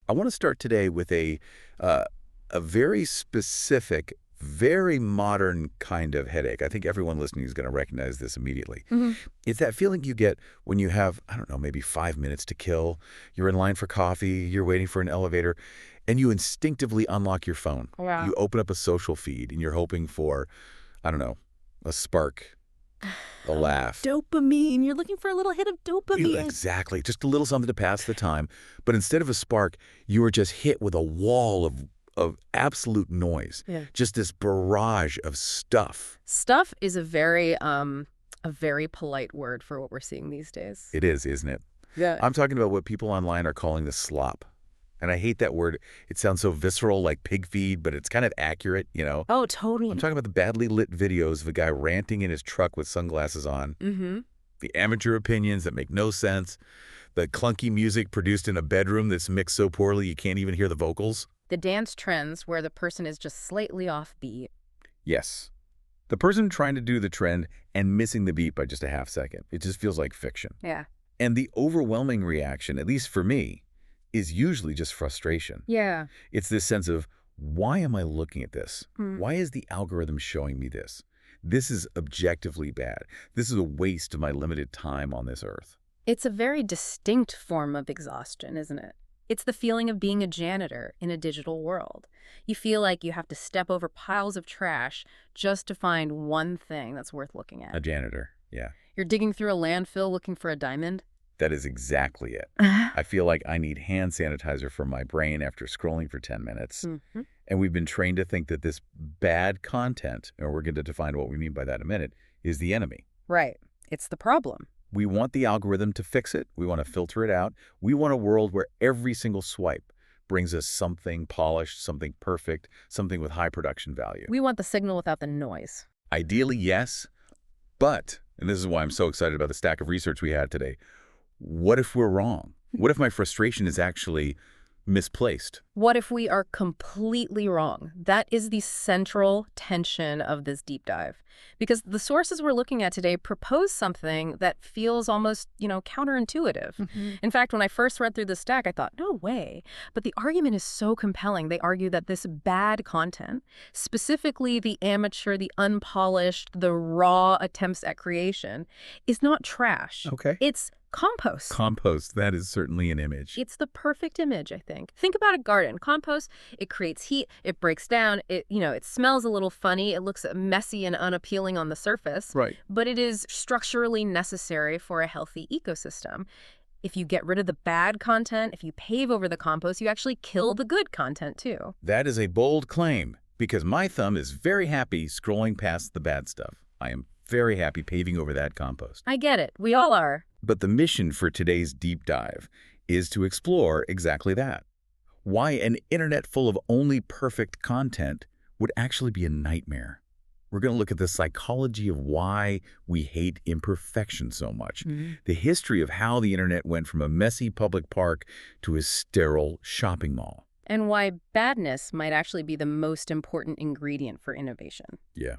I want to start today with a very specific, very modern kind of headache. I think everyone listening is going to recognize this immediately. Hmm. It's that feeling you get when you have, I don't know, maybe 5 minutes to kill. You're in line for coffee, you're waiting for an elevator, and you instinctively unlock your phone. Wow. You open up a social feed, and you're hoping for, I don't know, a spark, a laugh. Dopamine. You're looking for a little hit of dopamine. Exactly. Just a little something to pass the time. But instead of a spark, you are just hit with a wall of absolute noise. Yeah. Just this barrage of stuff. Stuff is a very polite word for what we're seeing these days. It is, isn't it? Yeah. I'm talking about what people online are calling the slop. And I hate that word. It sounds so visceral, like pig feed, but it's kind of accurate, you know? Oh, totally. I'm talking about the badly lit videos of a guy ranting in his truck with sunglasses on. Mm-hmm. The amateur opinions that make no sense. The clunky music produced in a bedroom that's mixed so poorly you can't even hear the vocals. The dance trends where the person is just slightly offbeat. Yes. The person trying to do the trend and missing the beat by just a half second. It just feels like fiction. Yeah. And the overwhelming reaction, at least for me, is usually just frustration. Yeah. It's this sense of, why am I looking at this? Why is the algorithm showing me this? This is objectively bad. This is a waste of my limited time on this earth. It's a very distinct form of exhaustion, isn't it? It's the feeling of being a janitor in a digital world. You feel like you have to step over piles of trash just to find one thing that's worth looking at. A janitor, yeah. You're digging through a landfill looking for a diamond. That is exactly it. I feel like I need hand sanitizer for my brain after scrolling for 10 minutes. Mm-hmm. And we've been trained to think that this bad content, and we're going to define what we mean by that in a minute, is the enemy. Right. It's the problem. We want the algorithm to fix it. We want to filter it out. We want a world where every single swipe brings us something polished, something perfect, something with high production value. We want the signal without the noise. Ideally, yes. But, and this is why I'm so excited about the stack of research we had today, what if we're wrong? What if my frustration is actually misplaced? What if we are completely wrong? That is the central tension of this deep dive. Because the sources we're looking at today propose something that feels almost, counterintuitive. In fact, when I first read through the stack, I thought, no way. But the argument is so compelling. They argue that this bad content, specifically the amateur, the unpolished, the raw attempts at creation, is not trash. Okay. It's compost. Compost, that is certainly an image. It's the perfect image, I think. Think about a garden. Compost, it creates heat, it breaks down, it smells a little funny, it looks messy and unappealing on the surface. Right. But it is structurally necessary for a healthy ecosystem. If you get rid of the bad content, if you pave over the compost, you actually kill the good content too. That is a bold claim, because my thumb is very happy scrolling past the bad stuff. I am very happy paving over that compost. I get it. We all are. But the mission for today's deep dive is to explore exactly that. Why an internet full of only perfect content would actually be a nightmare. We're going to look at the psychology of why we hate imperfection so much, the history of how the internet went from a messy public park to a sterile shopping mall. And why badness might actually be the most important ingredient for innovation. Yeah.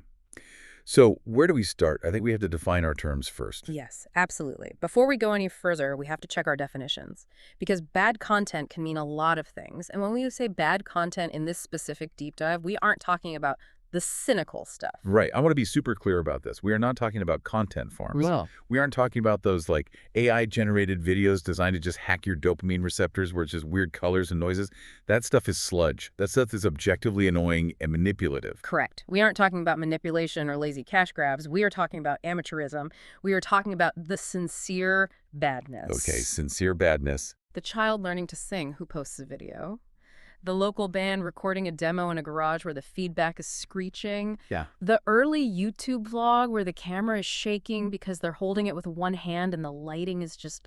So where do we start? I think we have to define our terms first. Yes, absolutely. Before we go any further, we have to check our definitions. Because bad content can mean a lot of things. And when we say bad content in this specific deep dive, we aren't talking about the cynical stuff. Right. I want to be super clear about this. We are not talking about content farms. Well, We aren't talking about those like AI-generated videos designed to just hack your dopamine receptors where it's just weird colors and noises. That stuff is sludge. That stuff is objectively annoying and manipulative. correct. We aren't talking about manipulation or lazy cash grabs. We are talking about amateurism. We are talking about the sincere badness. Okay, sincere badness. The child learning to sing who posts a video. The local band recording a demo in a garage where the feedback is screeching. Yeah. The early YouTube vlog where the camera is shaking because they're holding it with one hand and the lighting is just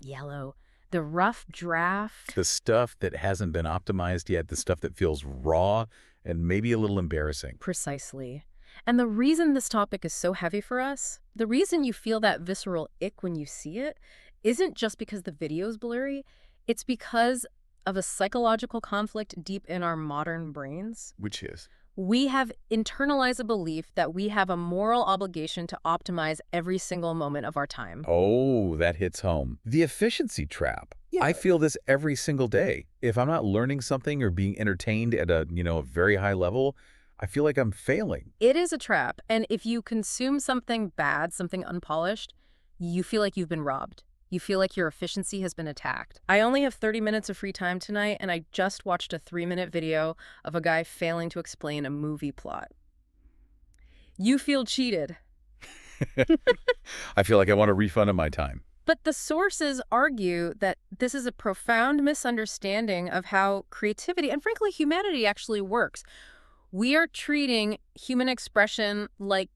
yellow. The rough draft. The stuff that hasn't been optimized yet, the stuff that feels raw and maybe a little embarrassing. Precisely. And the reason this topic is so heavy for us, the reason you feel that visceral ick when you see it, isn't just because the video's blurry. It's because of a psychological conflict deep in our modern brains. Which is? We have internalized a belief that we have a moral obligation to optimize every single moment of our time. Oh, that hits home. The efficiency trap. Yeah. I feel this every single day. If I'm not learning something or being entertained at a very high level, I feel like I'm failing. It is a trap, and if you consume something bad, something unpolished, you feel like you've been robbed. You feel like your efficiency has been attacked. I only have 30 minutes of free time tonight, and I just watched a 3-minute video of a guy failing to explain a movie plot. You feel cheated. I feel like I want a refund of my time. But the sources argue that this is a profound misunderstanding of how creativity and, frankly, humanity actually works. We are treating human expression like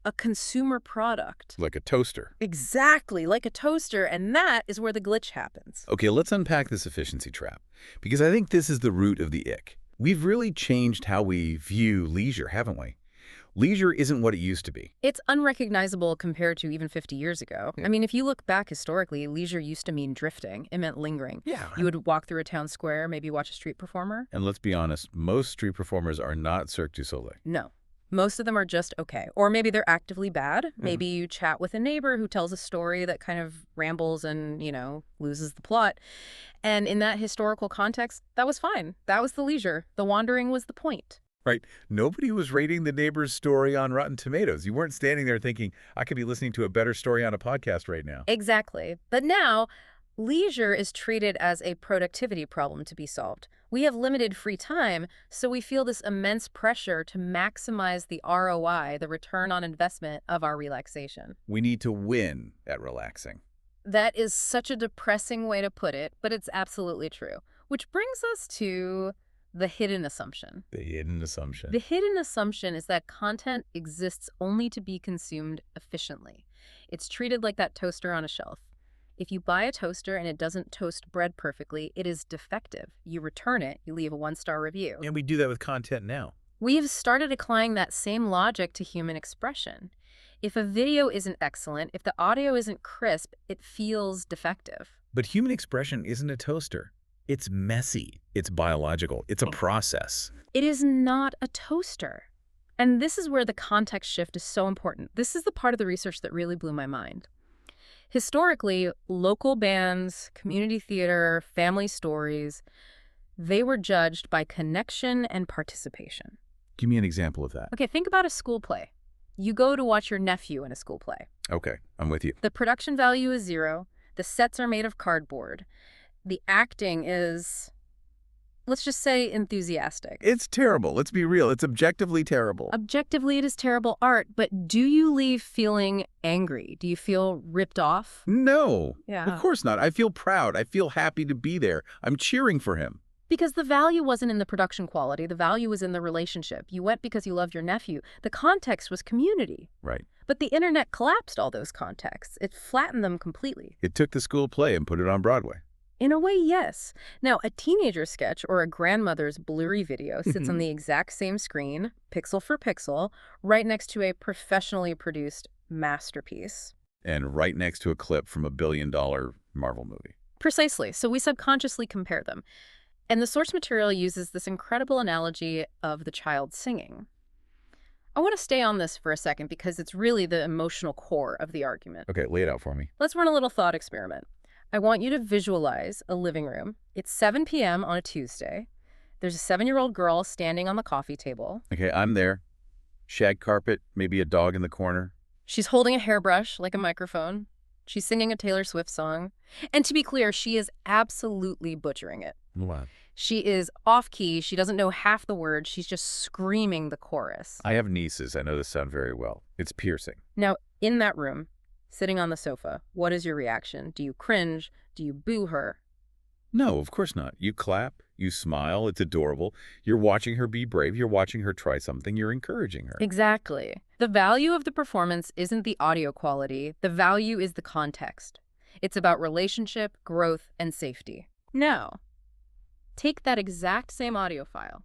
a consumer product. Like a toaster. Exactly, like a toaster, and that is where the glitch happens. Okay, let's unpack this efficiency trap, because I think this is the root of the ick. We've really changed how we view leisure, haven't we? Leisure isn't what it used to be. It's unrecognizable compared to even 50 years ago. Yeah. I mean, if you look back historically, leisure used to mean drifting. It meant lingering. Yeah. You would walk through a town square, maybe watch a street performer. And let's be honest, most street performers are not Cirque du Soleil. No. Most of them are just okay. Or maybe they're actively bad. Maybe you chat with a neighbor who tells a story that kind of rambles and, loses the plot. And in that historical context, that was fine. That was the leisure. The wandering was the point. Right. Nobody was rating the neighbor's story on Rotten Tomatoes. You weren't standing there thinking, I could be listening to a better story on a podcast right now. Exactly. But now, leisure is treated as a productivity problem to be solved. We have limited free time, so we feel this immense pressure to maximize the ROI, the return on investment of our relaxation. We need to win at relaxing. That is such a depressing way to put it, but it's absolutely true. Which brings us to the hidden assumption. The hidden assumption. The hidden assumption is that content exists only to be consumed efficiently. It's treated like that toaster on a shelf. If you buy a toaster and it doesn't toast bread perfectly, it is defective. You return it, you leave a 1-star review. And we do that with content now. We have started applying that same logic to human expression. If a video isn't excellent, if the audio isn't crisp, it feels defective. But human expression isn't a toaster. It's messy. It's biological. It's a process. It is not a toaster. And this is where the context shift is so important. This is the part of the research that really blew my mind. Historically, local bands, community theater, family stories, they were judged by connection and participation. Give me an example of that. Okay, think about a school play. You go to watch your nephew in a school play. Okay, I'm with you. The production value is 0. The sets are made of cardboard. The acting is, let's just say, enthusiastic. It's terrible. Let's be real. It's objectively terrible. Objectively, it is terrible art, but do you leave feeling angry? Do you feel ripped off? No. Yeah. Of course not. I feel proud. I feel happy to be there. I'm cheering for him. Because the value wasn't in the production quality. The value was in the relationship. You went because you loved your nephew. The context was community. Right. But the internet collapsed all those contexts. It flattened them completely. It took the school play and put it on Broadway. In a way, yes. Now, a teenager sketch or a grandmother's blurry video sits on the exact same screen, pixel for pixel, right next to a professionally produced masterpiece. And right next to a clip from a billion-dollar Marvel movie. Precisely. So we subconsciously compare them. And the source material uses this incredible analogy of the child singing. I want to stay on this for a second because it's really the emotional core of the argument. Okay, lay it out for me. Let's run a little thought experiment. I want you to visualize a living room. It's 7 p.m. on a Tuesday. There's a 7-year-old girl standing on the coffee table. Okay, I'm there. Shag carpet, maybe a dog in the corner. She's holding a hairbrush like a microphone. She's singing a Taylor Swift song. And to be clear, she is absolutely butchering it. What? She is off-key. She doesn't know half the words. She's just screaming the chorus. I have nieces. I know this sound very well. It's piercing. Now, in that room, sitting on the sofa, what is your reaction? Do you cringe? Do you boo her? No, of course not. You clap. You smile. It's adorable. You're watching her be brave. You're watching her try something. You're encouraging her. Exactly. The value of the performance isn't the audio quality. The value is the context. It's about relationship, growth, and safety. Now, take that exact same audio file.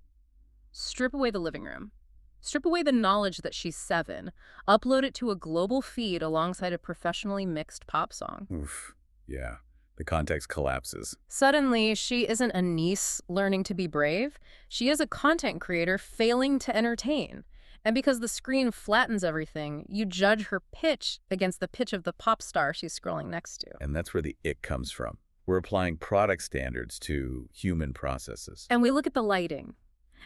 Strip away the living room. Strip away the knowledge that she's 7. Upload it to a global feed alongside a professionally mixed pop song. Oof. Yeah. The context collapses. Suddenly, she isn't a niece learning to be brave. She is a content creator failing to entertain. And because the screen flattens everything, you judge her pitch against the pitch of the pop star she's scrolling next to. And that's where the ick comes from. We're applying product standards to human processes. And we look at the lighting,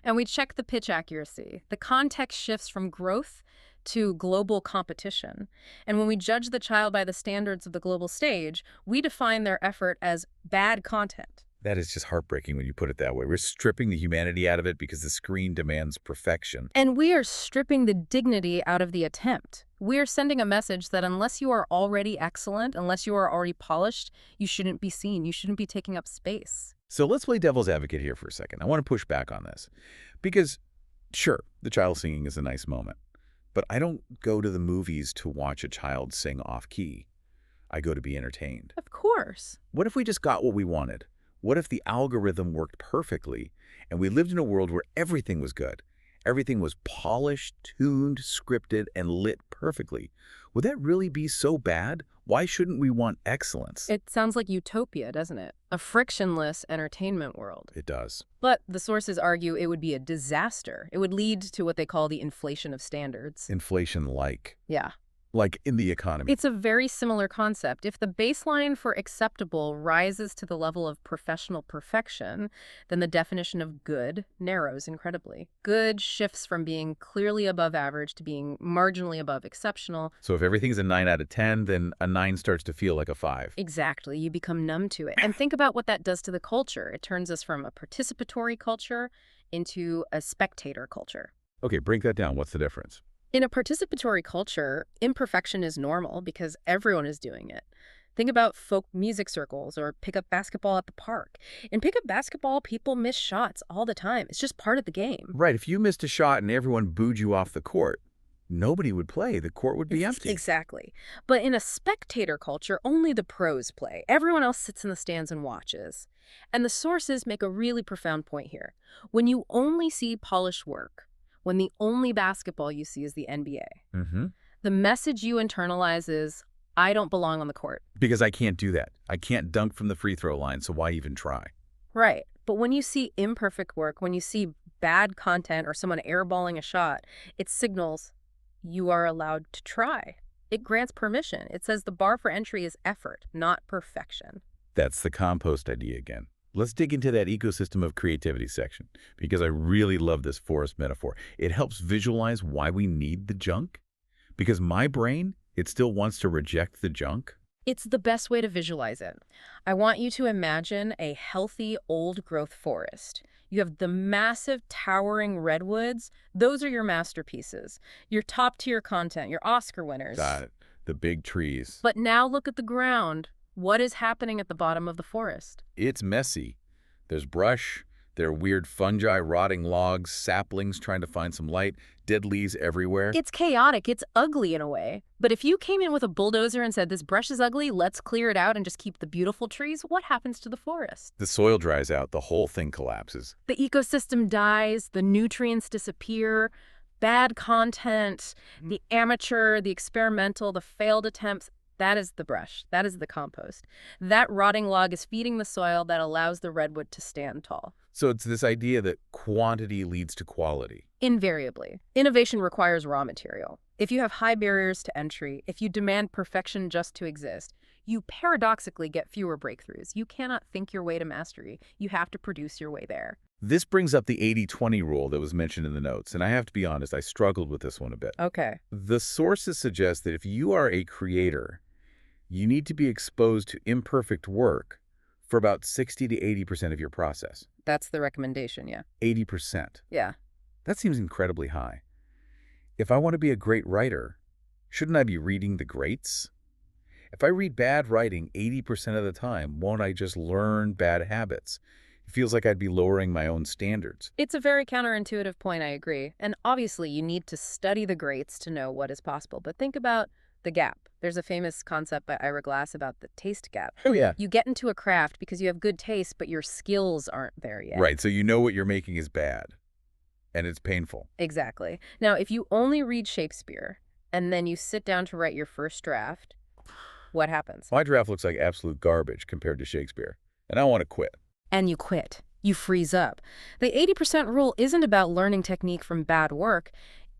and we check the pitch accuracy. The context shifts from growth to global competition. And when we judge the child by the standards of the global stage, we define their effort as bad content. That is just heartbreaking when you put it that way. We're stripping the humanity out of it because the screen demands perfection. And we are stripping the dignity out of the attempt. We are sending a message that unless you are already excellent, unless you are already polished, you shouldn't be seen. You shouldn't be taking up space. So let's play devil's advocate here for a second. I want to push back on this. Because, sure, the child singing is a nice moment. But I don't go to the movies to watch a child sing off-key. I go to be entertained. Of course. What if we just got what we wanted? What if the algorithm worked perfectly and we lived in a world where everything was good? Everything was polished, tuned, scripted, and lit perfectly. Would that really be so bad? Why shouldn't we want excellence? It sounds like utopia, doesn't it? A frictionless entertainment world. It does. But the sources argue it would be a disaster. It would lead to what they call the inflation of standards. Inflation-like. Yeah. Like in the economy. It's a very similar concept. If the baseline for acceptable rises to the level of professional perfection, then the definition of good narrows incredibly. Good shifts from being clearly above average to being marginally above exceptional. So if everything's a 9 out of 10, then a 9 starts to feel like a 5. Exactly. You become numb to it. And think about what that does to the culture. It turns us from a participatory culture into a spectator culture. Okay, break that down. What's the difference? In a participatory culture, imperfection is normal because everyone is doing it. Think about folk music circles or pickup basketball at the park. In pickup basketball, people miss shots all the time. It's just part of the game. Right, if you missed a shot and everyone booed you off the court, nobody would play. The court would be empty. Exactly. But in a spectator culture, only the pros play. Everyone else sits in the stands and watches. And the sources make a really profound point here. When you only see polished work, when the only basketball you see is the NBA, the message you internalize is, I don't belong on the court. Because I can't do that. I can't dunk from the free throw line, so why even try? Right. But when you see imperfect work, when you see bad content or someone airballing a shot, it signals you are allowed to try. It grants permission. It says the bar for entry is effort, not perfection. That's the compost idea again. Let's dig into that ecosystem of creativity section, because I really love this forest metaphor. It helps visualize why we need the junk. Because my brain, it still wants to reject the junk. It's the best way to visualize it. I want you to imagine a healthy old-growth forest. You have the massive, towering redwoods. Those are your masterpieces, your top-tier content, your Oscar winners. Got it. The big trees. But now look at the ground. What is happening at the bottom of the forest? It's messy. There's brush, there are weird fungi, rotting logs, saplings trying to find some light, dead leaves everywhere. It's chaotic. It's ugly in a way. But if you came in with a bulldozer and said, this brush is ugly, let's clear it out and just keep the beautiful trees, what happens to the forest? The soil dries out, the whole thing collapses. The ecosystem dies, the nutrients disappear, bad content, the amateur, the experimental, the failed attempts. That is the brush. That is the compost. That rotting log is feeding the soil that allows the redwood to stand tall. So it's this idea that quantity leads to quality. Invariably. Innovation requires raw material. If you have high barriers to entry, if you demand perfection just to exist, you paradoxically get fewer breakthroughs. You cannot think your way to mastery. You have to produce your way there. This brings up the 80-20 rule that was mentioned in the notes, and I have to be honest, I struggled with this one a bit. Okay. The sources suggest that if you are a creator, you need to be exposed to imperfect work for about 60 to 80% of your process. That's the recommendation, yeah. 80%. Yeah. That seems incredibly high. If I want to be a great writer, shouldn't I be reading the greats? If I read bad writing 80% of the time, won't I just learn bad habits? It feels like I'd be lowering my own standards. It's a very counterintuitive point, I agree. And obviously, you need to study the greats to know what is possible. But think about the gap. There's a famous concept by Ira Glass about the taste gap. Oh, yeah. You get into a craft because you have good taste, but your skills aren't there yet. Right, so you know what you're making is bad, and it's painful. Exactly. Now, if you only read Shakespeare, and then you sit down to write your first draft, What happens? My draft looks like absolute garbage compared to Shakespeare, and I want to quit. And you quit. You freeze up. The 80% rule isn't about learning technique from bad work.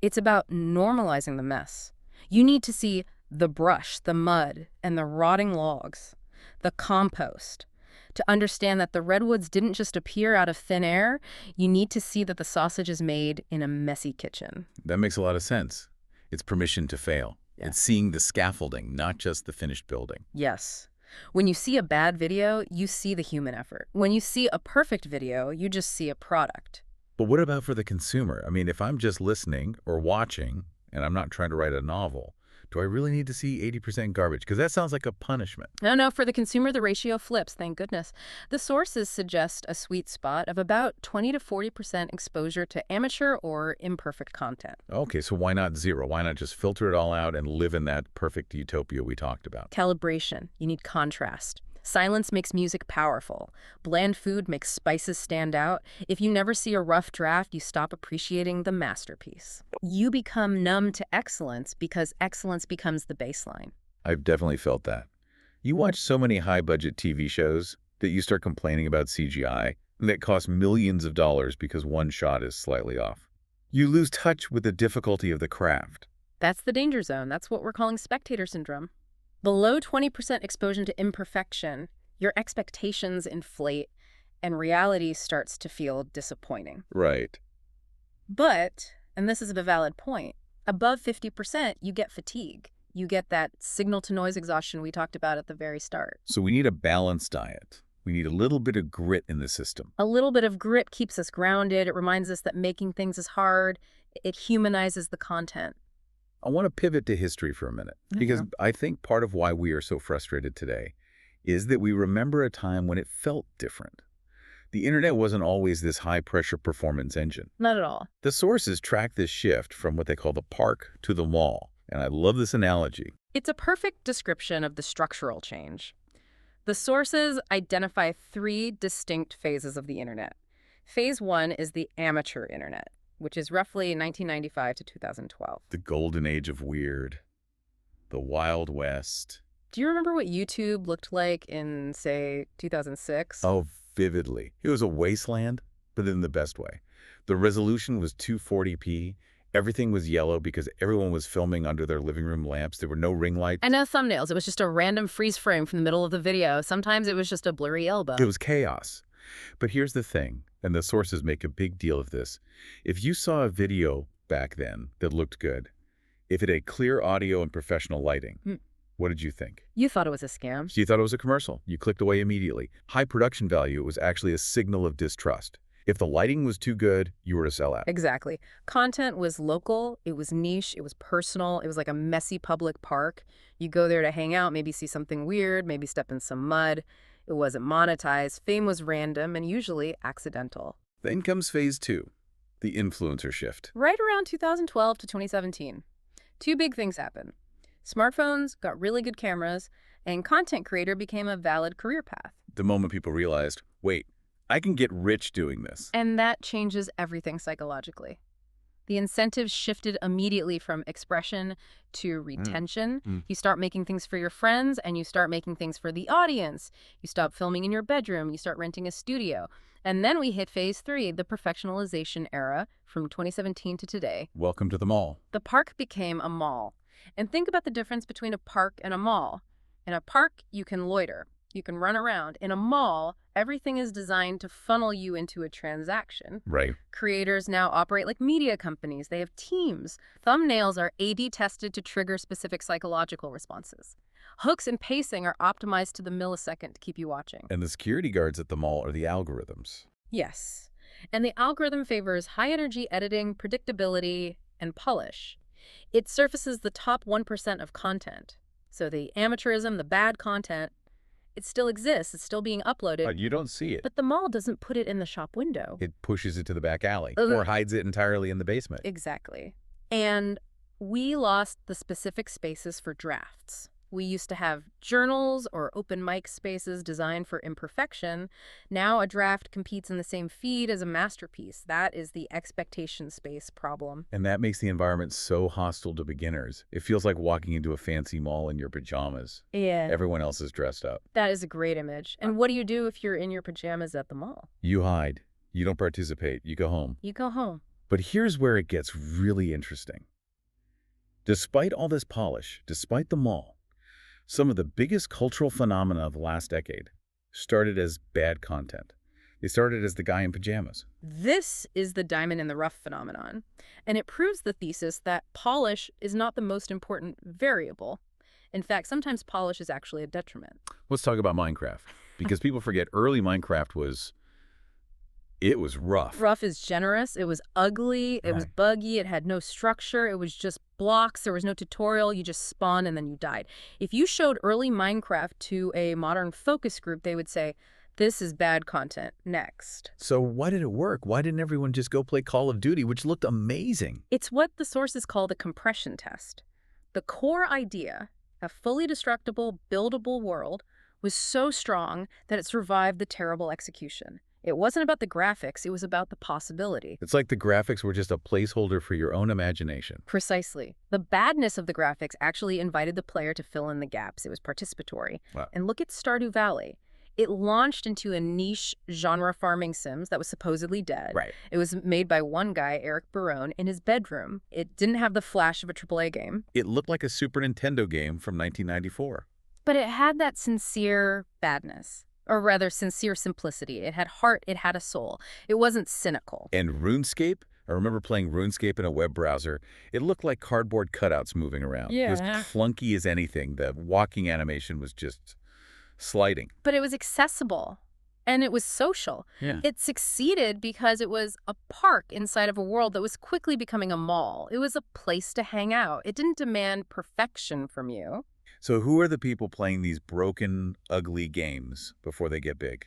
It's about normalizing the mess. You need to see the brush, the mud, and the rotting logs, the compost. To understand that the redwoods didn't just appear out of thin air, you need to see that the sausage is made in a messy kitchen. That makes a lot of sense. It's permission to fail. Yeah. It's seeing the scaffolding, not just the finished building. Yes. When you see a bad video, you see the human effort. When you see a perfect video, you just see a product. But what about for the consumer? I mean, if I'm just listening or watching, and I'm not trying to write a novel, do I really need to see 80% garbage? Because that sounds like a punishment. No, for the consumer, the ratio flips, thank goodness. The sources suggest a sweet spot of about 20 to 40% exposure to amateur or imperfect content. Okay, so why not zero? Why not just filter it all out and live in that perfect utopia we talked about? Calibration. You need contrast. Silence makes music powerful. Bland food makes spices stand out. If you never see a rough draft, you stop appreciating the masterpiece. You become numb to excellence because excellence becomes the baseline. I've definitely felt that. You watch so many high-budget TV shows that you start complaining about CGI that cost millions of dollars because one shot is slightly off. You lose touch with the difficulty of the craft. That's the danger zone. That's what we're calling spectator syndrome. Below 20% exposure to imperfection, your expectations inflate and reality starts to feel disappointing. Right. But, and this is a valid point, above 50%, you get fatigue. You get that signal-to-noise exhaustion we talked about at the very start. So we need a balanced diet. We need a little bit of grit in the system. A little bit of grit keeps us grounded. It reminds us that making things is hard. It humanizes the content. I want to pivot to history for a minute, because I think part of why we are so frustrated today is that we remember a time when it felt different. The internet wasn't always this high-pressure performance engine. Not at all. The sources track this shift from what they call the park to the mall, and I love this analogy. It's a perfect description of the structural change. The sources identify three distinct phases of the internet. Phase 1 is the amateur internet, which is roughly 1995 to 2012. The golden age of weird. The Wild West. Do you remember what YouTube looked like in, say, 2006? Oh, vividly. It was a wasteland, but in the best way. The resolution was 240p. Everything was yellow because everyone was filming under their living room lamps. There were no ring lights. And no thumbnails. It was just a random freeze frame from the middle of the video. Sometimes it was just a blurry elbow. It was chaos. But here's the thing, and the sources make a big deal of this. If you saw a video back then that looked good, if it had clear audio and professional lighting, what did you think? You thought it was a scam. So you thought it was a commercial. You clicked away immediately. High production value was actually a signal of distrust. If the lighting was too good, you were a sellout. Exactly. Content was local, it was niche, it was personal, it was like a messy public park. You go there to hang out, maybe see something weird, maybe step in some mud. It wasn't monetized, fame was random and usually accidental. Then comes phase 2, the influencer shift. Right around 2012 to 2017. Two big things happened. Smartphones got really good cameras, and content creator became a valid career path. The moment people realized, wait, I can get rich doing this. And that changes everything psychologically. The incentives shifted immediately from expression to retention. You start making things for your friends, and you start making things for the audience. You stop filming in your bedroom. You start renting a studio. And then we hit phase 3, the perfectionalization era, from 2017 to today. Welcome to the mall. The park became a mall. And think about the difference between a park and a mall. In a park, you can loiter. You can run around. In a mall, everything is designed to funnel you into a transaction. Right. Creators now operate like media companies. They have teams. Thumbnails are A/B tested to trigger specific psychological responses. Hooks and pacing are optimized to the millisecond to keep you watching. And the security guards at the mall are the algorithms. Yes. And the algorithm favors high-energy editing, predictability, and polish. It surfaces the top 1% of content. So the amateurism, the bad content, it still exists. It's still being uploaded. But you don't see it. But the mall doesn't put it in the shop window. It pushes it to the back alley or hides it entirely in the basement. Exactly. And we lost the specific spaces for drafts. We used to have journals or open mic spaces designed for imperfection. Now a draft competes in the same feed as a masterpiece. That is the expectation space problem. And that makes the environment so hostile to beginners. It feels like walking into a fancy mall in your pajamas. Yeah. Everyone else is dressed up. That is a great image. And what do you do if you're in your pajamas at the mall? You hide. You don't participate. You go home. You go home. But here's where it gets really interesting. Despite all this polish, despite the mall, some of the biggest cultural phenomena of the last decade started as bad content. They started as the guy in pajamas. This is the diamond in the rough phenomenon, and it proves the thesis that polish is not the most important variable. In fact, sometimes polish is actually a detriment. Let's talk about Minecraft, because people forget early Minecraft it was rough. Rough is generous. It was ugly. It was Right. buggy. It had no structure. It was just blocks. There was no tutorial. You just spawned and then you died. If you showed early Minecraft to a modern focus group, they would say, this is bad content. Next. So why did it work? Why didn't everyone just go play Call of Duty, which looked amazing? It's what the sources call the compression test. The core idea, a fully destructible, buildable world, was so strong that it survived the terrible execution. It wasn't about the graphics, it was about the possibility. It's like the graphics were just a placeholder for your own imagination. Precisely. The badness of the graphics actually invited the player to fill in the gaps. It was participatory. Wow. And look at Stardew Valley. It launched into a niche genre farming sims that was supposedly dead. Right. It was made by one guy, Eric Barone, in his bedroom. It didn't have the flash of a AAA game. It looked like a Super Nintendo game from 1994. But it had that sincere badness. Or rather, sincere simplicity. It had heart, it had a soul. It wasn't cynical. And RuneScape? I remember playing RuneScape in a web browser. It looked like cardboard cutouts moving around. It was Yeah. clunky as anything. The walking animation was just sliding. But it was accessible. And it was social. Yeah. It succeeded because it was a park inside of a world that was quickly becoming a mall. It was a place to hang out. It didn't demand perfection from you. So who are the people playing these broken, ugly games before they get big?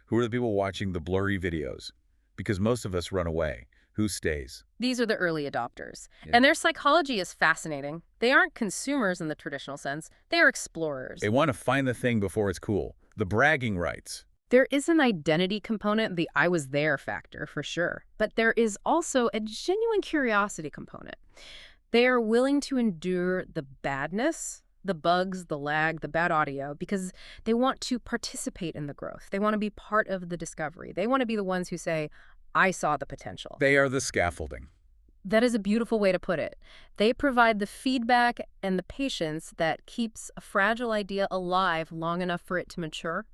Who are the people watching the blurry videos? Because most of us run away. Who stays? These are the early adopters. Yeah. And their psychology is fascinating. They aren't consumers in the traditional sense. They are explorers. They want to find the thing before it's cool. The bragging rights. There is an identity component, the I was there factor, for sure. But there is also a genuine curiosity component. They are willing to endure the badness, the bugs, the lag, the bad audio, because they want to participate in the growth. They want to be part of the discovery. They want to be the ones who say, I saw the potential. They are the scaffolding. That is a beautiful way to put it. They provide the feedback and the patience that keeps a fragile idea alive long enough for it to mature.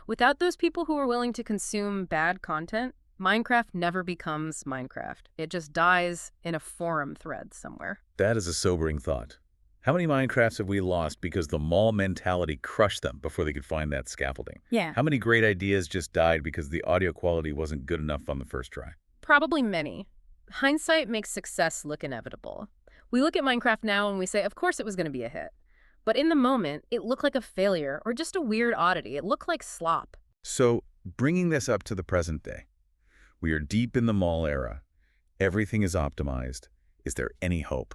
Without those people who are willing to consume bad content, Minecraft never becomes Minecraft. It just dies in a forum thread somewhere. That is a sobering thought. How many Minecrafts have we lost because the mall mentality crushed them before they could find that scaffolding? Yeah. How many great ideas just died because the audio quality wasn't good enough on the first try? Probably many. Hindsight makes success look inevitable. We look at Minecraft now and we say, of course it was going to be a hit. But in the moment, it looked like a failure or just a weird oddity. It looked like slop. So, bringing this up to the present day, we are deep in the mall era. Everything is optimized. Is there any hope?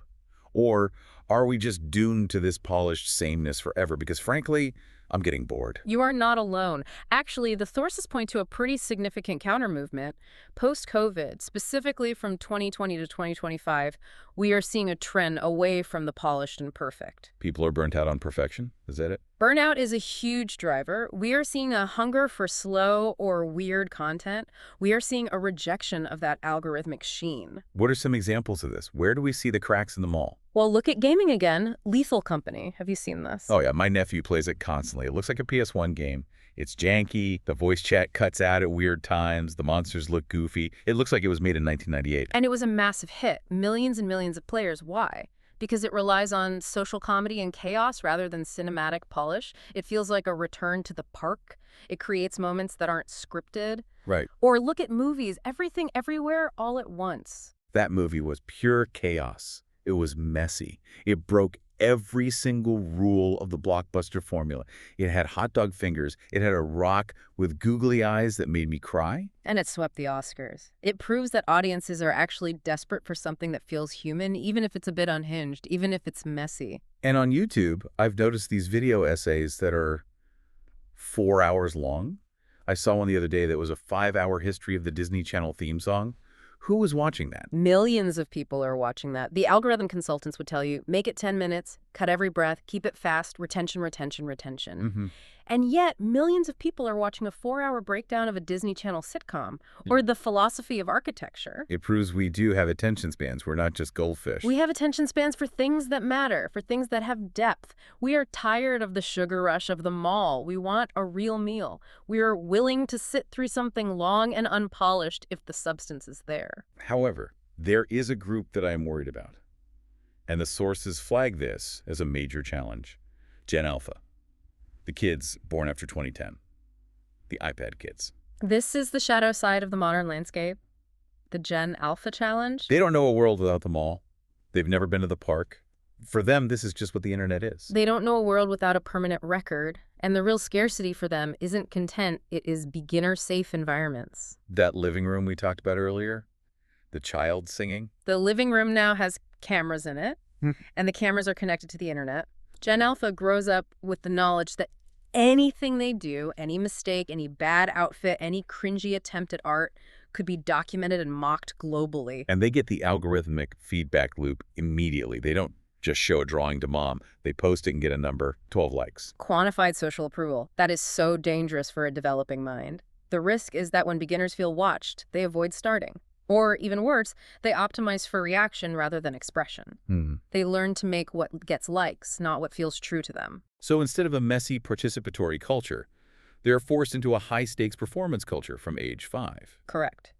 Or are we just doomed to this polished sameness forever? Because frankly, I'm getting bored. You are not alone. Actually, the sources point to a pretty significant counter-movement. Post-COVID, specifically from 2020 to 2025, we are seeing a trend away from the polished and perfect. People are burnt out on perfection? Is that it? Burnout is a huge driver. We are seeing a hunger for slow or weird content. We are seeing a rejection of that algorithmic sheen. What are some examples of this? Where do we see the cracks in the mall? Well, look at gaming again. Lethal Company. Have you seen this? Oh yeah, my nephew plays it constantly. It looks like a PS1 game. It's janky, the voice chat cuts out at weird times, the monsters look goofy. It looks like it was made in 1998. And it was a massive hit. Millions and millions of players. Why? Because it relies on social comedy and chaos rather than cinematic polish. It feels like a return to the park. It creates moments that aren't scripted. Right. Or look at movies. Everything, everywhere, all at once. That movie was pure chaos. It was messy. It broke every single rule of the blockbuster formula. It had hot dog fingers. It had a rock with googly eyes that made me cry. And it swept the Oscars. It proves that audiences are actually desperate for something that feels human, even if it's a bit unhinged, even if it's messy. And on YouTube, I've noticed these video essays that are 4 hours long. I saw one the other day that was a 5-hour history of the Disney Channel theme song. Who was watching that? Millions of people are watching that. The algorithm consultants would tell you, make it 10 minutes, cut every breath, keep it fast, retention, retention, retention. And yet, millions of people are watching a 4-hour breakdown of a Disney Channel sitcom or the philosophy of architecture. It proves we do have attention spans. We're not just goldfish. We have attention spans for things that matter, for things that have depth. We are tired of the sugar rush of the mall. We want a real meal. We are willing to sit through something long and unpolished if the substance is there. However, there is a group that I am worried about. And the sources flag this as a major challenge. Gen Alpha. The kids born after 2010. The iPad kids. This is the shadow side of the modern landscape. The Gen Alpha challenge. They don't know a world without the mall. They've never been to the park. For them, this is just what the internet is. They don't know a world without a permanent record. And the real scarcity for them isn't content, it is beginner-safe environments. That living room we talked about earlier, the child singing. The living room now has cameras in it, and the cameras are connected to the internet. Gen Alpha grows up with the knowledge that anything they do, any mistake, any bad outfit, any cringy attempt at art could be documented and mocked globally. And they get the algorithmic feedback loop immediately. They don't just show a drawing to mom. They post it and get a number, 12 likes. Quantified social approval. That is so dangerous for a developing mind. The risk is that when beginners feel watched, they avoid starting. Or, even worse, they optimize for reaction rather than expression. They learn to make what gets likes, not what feels true to them. So instead of a messy participatory culture, they're forced into a high-stakes performance culture from age 5. Correct.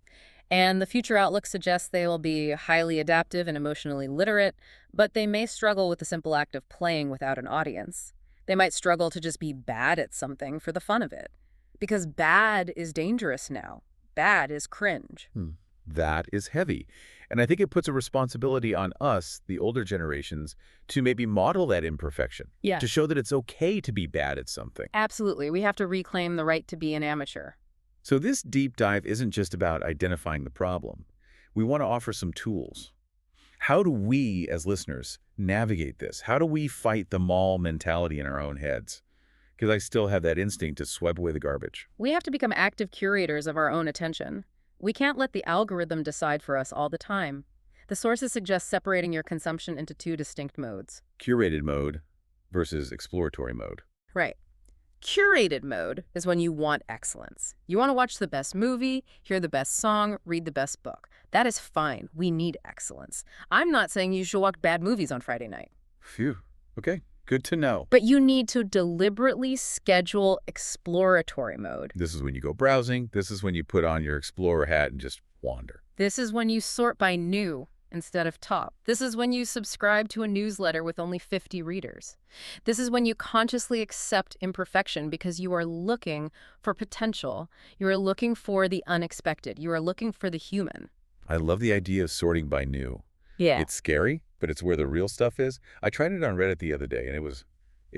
And the future outlook suggests they will be highly adaptive and emotionally literate, but they may struggle with the simple act of playing without an audience. They might struggle to just be bad at something for the fun of it. Because bad is dangerous now. Bad is cringe. That is heavy. And I think it puts a responsibility on us, the older generations, to maybe model that imperfection. Yeah. To show that it's okay to be bad at something. Absolutely. We have to reclaim the right to be an amateur. So this deep dive isn't just about identifying the problem. We want to offer some tools. How do we, as listeners, navigate this? How do we fight the mall mentality in our own heads? Because I still have that instinct to swipe away the garbage. We have to become active curators of our own attention. We can't let the algorithm decide for us all the time. The sources suggest separating your consumption into 2 distinct modes. Curated mode versus exploratory mode. Right. Curated mode is when you want excellence. You want to watch the best movie, hear the best song, read the best book. That is fine. We need excellence. I'm not saying you should watch bad movies on Friday night. Phew. Okay. Good to know. But you need to deliberately schedule exploratory mode. This is when you go browsing. This is when you put on your explorer hat and just wander. This is when you sort by new instead of top. This is when you subscribe to a newsletter with only 50 readers. This is when you consciously accept imperfection because you are looking for potential. You are looking for the unexpected. You are looking for the human. I love the idea of sorting by new. Yeah. It's scary, but it's where the real stuff is. I tried it on Reddit the other day, and it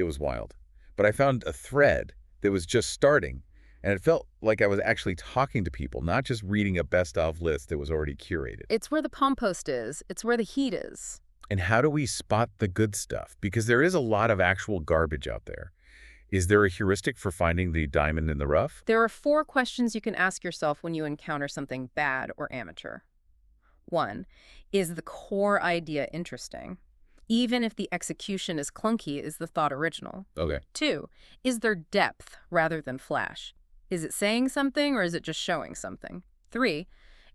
was wild. But I found a thread that was just starting, and it felt like I was actually talking to people, not just reading a best-of list that was already curated. It's where the compost is. It's where the heat is. And how do we spot the good stuff? Because there is a lot of actual garbage out there. Is there a heuristic for finding the diamond in the rough? There are 4 questions you can ask yourself when you encounter something bad or amateur. 1, is the core idea interesting? Even if the execution is clunky, is the thought original? Okay. 2, is there depth rather than flash? Is it saying something or is it just showing something? 3,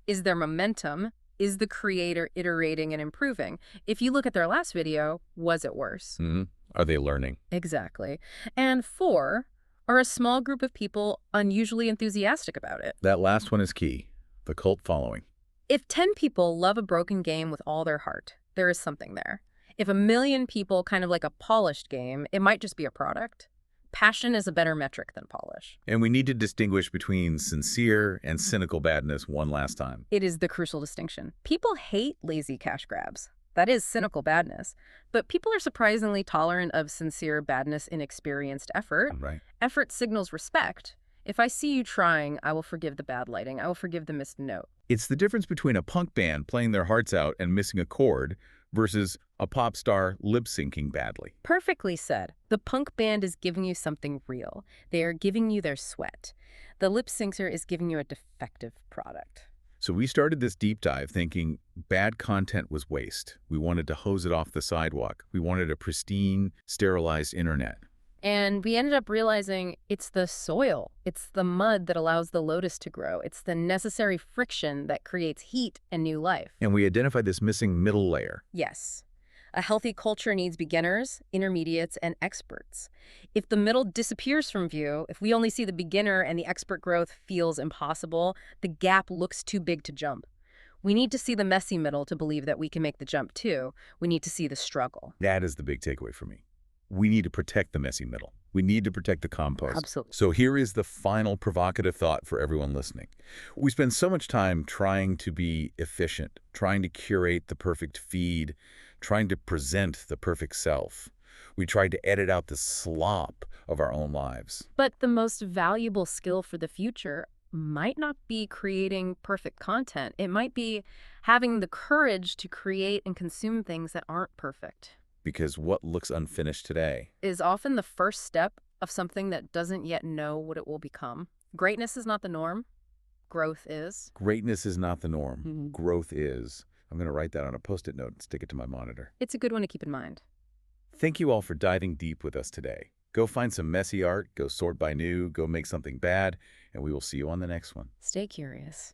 is there momentum? Is the creator iterating and improving? If you look at their last video, was it worse? Are they learning? Exactly. And 4, are a small group of people unusually enthusiastic about it? That last one is key. The cult following. If 10 people love a broken game with all their heart, there is something there. If 1 million people kind of like a polished game, it might just be a product. Passion is a better metric than polish. And we need to distinguish between sincere and cynical badness one last time. It is the crucial distinction. People hate lazy cash grabs. That is cynical badness. But people are surprisingly tolerant of sincere badness in experienced effort. Right. Effort signals respect. If I see you trying, I will forgive the bad lighting. I will forgive the missed note. It's the difference between a punk band playing their hearts out and missing a chord versus a pop star lip-syncing badly. Perfectly said. The punk band is giving you something real. They are giving you their sweat. The lip syncer is giving you a defective product. So we started this deep dive thinking bad content was waste. We wanted to hose it off the sidewalk. We wanted a pristine, sterilized internet. And we ended up realizing it's the soil. It's the mud that allows the lotus to grow. It's the necessary friction that creates heat and new life. And we identified this missing middle layer. Yes. A healthy culture needs beginners, intermediates, and experts. If the middle disappears from view, if we only see the beginner and the expert growth feels impossible, the gap looks too big to jump. We need to see the messy middle to believe that we can make the jump too. We need to see the struggle. That is the big takeaway for me. We need to protect the messy middle. We need to protect the compost. Absolutely. So here is the final provocative thought for everyone listening. We spend so much time trying to be efficient, trying to curate the perfect feed, trying to present the perfect self. We try to edit out the slop of our own lives. But the most valuable skill for the future might not be creating perfect content. It might be having the courage to create and consume things that aren't perfect. Because what looks unfinished today Is often the first step of something that doesn't yet know what it will become. Greatness is not the norm. Growth is. Greatness is not the norm. Mhm. Growth is. I'm going to write that on a Post-it note and stick it to my monitor. It's a good one to keep in mind. Thank you all for diving deep with us today. Go find some messy art, go sort by new, go make something bad, and we will see you on the next one. Stay curious.